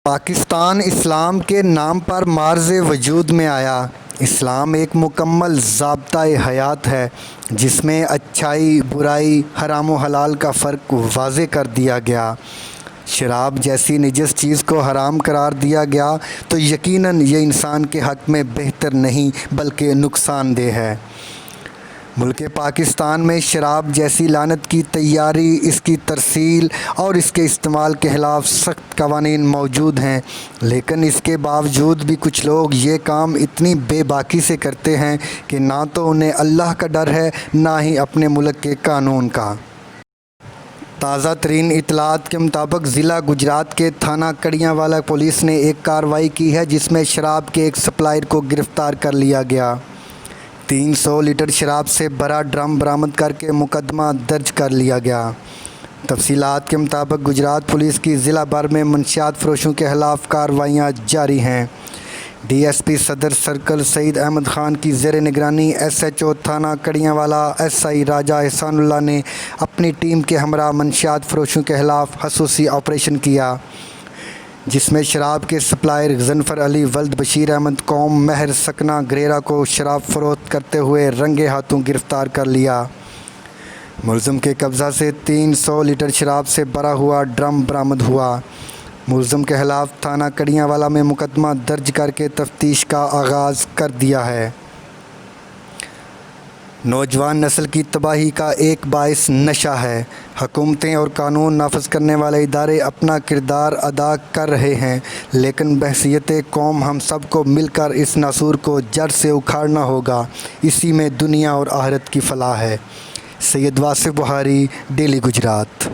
پاکستان اسلام کے نام پر معرض وجود میں آیا۔ اسلام ایک مکمل ضابطۂ حیات ہے جس میں اچھائی برائی حرام و حلال کا فرق واضح کر دیا گیا۔ شراب جیسی نجس چیز کو حرام قرار دیا گیا تو یقیناً یہ انسان کے حق میں بہتر نہیں بلکہ نقصان دہ ہے۔ ملک پاکستان میں شراب جیسی لعنت کی تیاری، اس کی ترسیل اور اس کے استعمال کے خلاف سخت قوانین موجود ہیں، لیکن اس کے باوجود بھی کچھ لوگ یہ کام اتنی بے باکی سے کرتے ہیں کہ نہ تو انہیں اللہ کا ڈر ہے نہ ہی اپنے ملک کے قانون کا۔ تازہ ترین اطلاعات کے مطابق ضلع گجرات کے تھانہ کڑیاں والا پولیس نے ایک کارروائی کی ہے جس میں شراب کے ایک سپلائر کو گرفتار کر لیا گیا۔ 300 لیٹر شراب سے بھرا ڈرم برآمد کر کے مقدمہ درج کر لیا گیا۔ تفصیلات کے مطابق گجرات پولیس کی ضلع بھر میں منشیات فروشوں کے خلاف کارروائیاں جاری ہیں۔ ڈی ایس پی صدر سرکل سعید احمد خان کی زیر نگرانی ایس ایچ او تھانہ کڑیاں والا ایس آئی راجہ احسان اللہ نے اپنی ٹیم کے ہمراہ منشیات فروشوں کے خلاف خصوصی آپریشن کیا، جس میں شراب کے سپلائر غضنفر علی ولد بشیر احمد قوم مہر سکنہ گریرہ کو شراب فروخت کرتے ہوئے رنگے ہاتھوں گرفتار کر لیا۔ ملزم کے قبضہ سے 300 لیٹر شراب سے بھرا ہوا ڈرم برآمد ہوا۔ ملزم کے خلاف تھانہ کڑیاں والا میں مقدمہ درج کر کے تفتیش کا آغاز کر دیا ہے۔ نوجوان نسل کی تباہی کا ایک باعث نشہ ہے۔ حکومتیں اور قانون نافذ کرنے والے ادارے اپنا کردار ادا کر رہے ہیں، لیکن بحیثیت قوم ہم سب کو مل کر اس ناسور کو جڑ سے اکھاڑنا ہوگا، اسی میں دنیا اور آخرت کی فلاح ہے۔ سید واصف بخاری، ڈیلی گجرات۔